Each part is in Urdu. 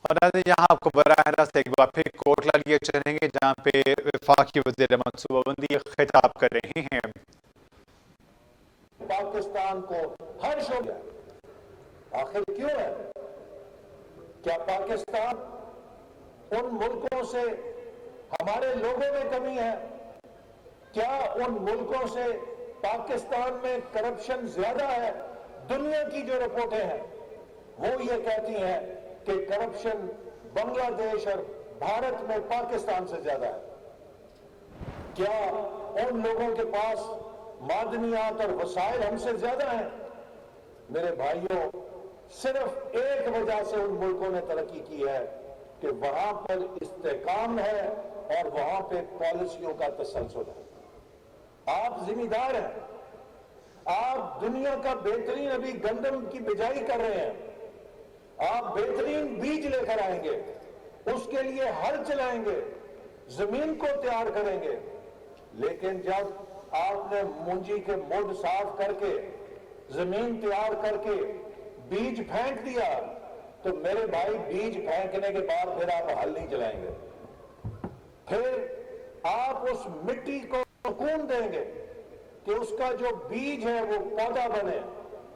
اور ناظرین یہاں آپ کو براہ راست ایک بار پھر کوٹلہ لیے چلیں گے جہاں پہ وفاقی وزیر منصوبہ بندی خطاب کر رہے ہیں۔ پاکستان کو ہر شعبے آخر کیوں ہے؟ کیا پاکستان ان ملکوں سے ہمارے لوگوں میں کمی ہے؟ کیا ان ملکوں سے پاکستان میں کرپشن زیادہ ہے؟ دنیا کی جو رپورٹیں ہیں وہ یہ کہتی ہیں کہ کرپشن بنگلہ دیش اور بھارت میں پاکستان سے زیادہ ہے۔ کیا ان لوگوں کے پاس معدنیات اور وسائل ہم سے زیادہ ہیں؟ میرے بھائیوں، صرف ایک وجہ سے ان ملکوں نے ترقی کی ہے کہ وہاں پر استحکام ہے اور وہاں پہ پالیسیوں کا تسلسل ہے۔ آپ ذمہ دار ہیں، آپ دنیا کا بہترین ابھی گندم کی بجائی کر رہے ہیں، آپ بہترین بیج لے کر آئیں گے، اس کے لیے ہل چلائیں گے، زمین کو تیار کریں گے، لیکن جب آپ نے مونجی کے مڈ صاف کر کے زمین تیار کر کے بیج پھینک دیا تو میرے بھائی بیج پھینکنے کے بعد پھر آپ ہل نہیں چلائیں گے، پھر آپ اس مٹی کو سکون دیں گے کہ اس کا جو بیج ہے وہ پودا بنے،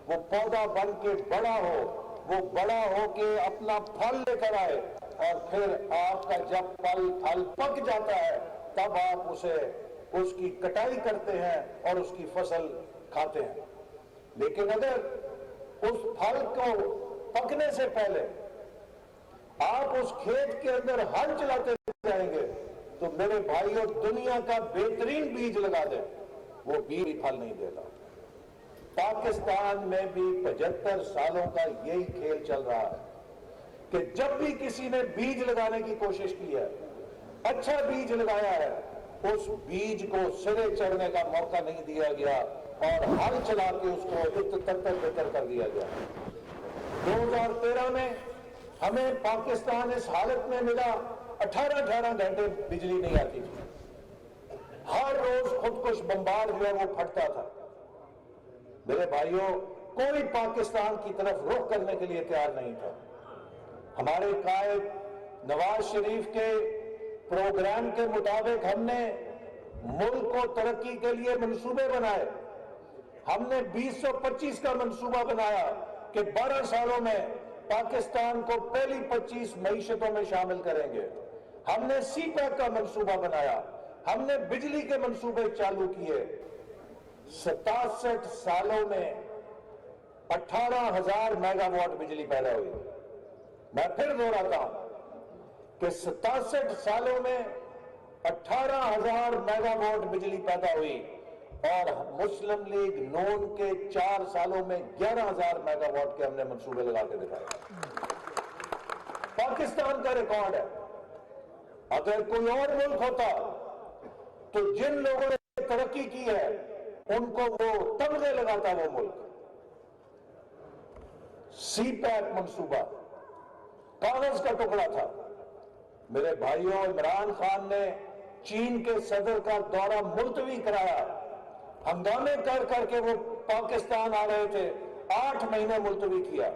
وہ پودا بن کے بڑا ہو، وہ بڑا ہو کے اپنا پھل لے کر آئے، اور پھر آپ کا جب پھل پک جاتا ہے تب آپ اس کی کٹائی کرتے ہیں اور اس کی فصل کھاتے ہیں۔ لیکن اگر اس پھل کو پکنے سے پہلے آپ اس کھیت کے اندر ہل چلاتے جائیں گے تو میرے بھائیوں دنیا کا بہترین بیج لگا دیں، وہ بیج پھل نہیں دیتا۔ پاکستان میں بھی 75 سالوں کا یہی کھیل چل رہا ہے کہ جب بھی کسی نے بیج لگانے کی کوشش کی ہے، اچھا بیج لگایا ہے، اس بیج کو سرے چڑھنے کا موقع نہیں دیا گیا اور ہل چلا کے اس کو تتر کر دیا گیا۔ 2013 میں ہمیں پاکستان اس حالت میں ملا 18 گھنٹے بجلی نہیں آتی تھی، ہر روز خودکش بمبار جو ہے وہ پھٹتا تھا۔ میرے بھائیوں، کوئی پاکستان کی طرف رخ کرنے کے لیے تیار نہیں تھا۔ ہمارے قائد نواز شریف کے پروگرام کے مطابق ہم نے ملک کو ترقی کے لیے منصوبے بنائے۔ ہم نے 2025 کا منصوبہ بنایا کہ 12 سالوں میں پاکستان کو پہلی 25 معیشتوں میں شامل کریں گے۔ ہم نے سی پیک کا منصوبہ بنایا، ہم نے بجلی کے منصوبے چالو کیے۔ 67 سالوں میں 18,000 میگا واٹ بجلی پیدا ہوئی۔ میں پھر دوہراتا ہوں کہ 67 سالوں میں 18,000 میگا واٹ بجلی پیدا ہوئی، اور مسلم لیگ نون کے 4 سالوں میں 11,000 میگا واٹ کے ہم نے منصوبے لگا کے دکھائے۔ پاکستان کا ریکارڈ ہے۔ اگر کوئی اور ملک ہوتا تو جن لوگوں نے ترقی کی ہے ان کو وہ تمغے لگاتا وہ ملک۔ سی پیک منصوبہ کاغذ کا ٹکڑا تھا۔ میرے بھائیوں، عمران خان نے چین کے صدر کا دورہ ملتوی کرایا، ہنگامے کر کے وہ پاکستان آ رہے تھے، 8 مہینے ملتوی کیا۔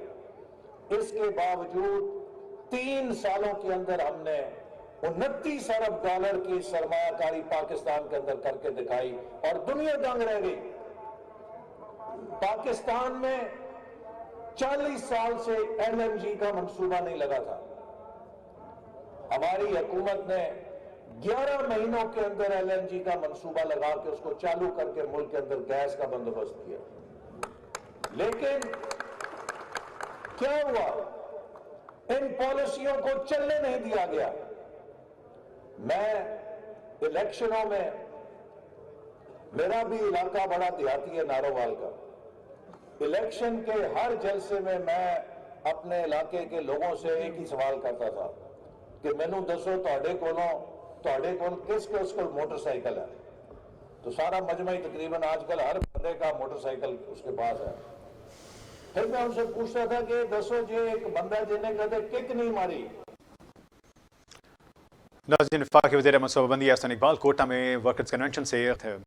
اس کے باوجود 3 سالوں کے اندر ہم نے 29 ارب ڈالر کی سرمایہ کاری پاکستان کے اندر کر کے دکھائی اور دنیا دنگ رہ گئی۔ پاکستان میں 40 سال سے ایل این جی کا منصوبہ نہیں لگا تھا۔ ہماری حکومت نے 11 مہینوں کے اندر ایل این جی کا منصوبہ لگا کے اس کو چالو کر کے ملک کے اندر گیس کا بندوبست کیا۔ لیکن کیا ہوا؟ ان پالیسیوں کو چلنے نہیں دیا گیا۔ میں الیکشنوں میں، میرا بھی علاقہ بڑا دیہاتی ہے نارووال کا، الیکشن کے ہر جلسے میں اپنے علاقے کے لوگوں سے ایک ہی سوال کرتا تھا کہ مینوں دسو تہاڈے کول کس کو موٹر سائیکل ہے؟ تو سارا مجمع تقریباً آج کل ہر بندے کا موٹر سائیکل اس کے پاس ہے۔ پھر میں ان سے پوچھتا تھا کہ دسو جی ایک بندہ جنہیں کہتے کک نہیں ماری۔ ناظرین، وفاقی وزیر منصوبہ بندی احسن اقبال کوٹہ میں ورکرز کنونشن سے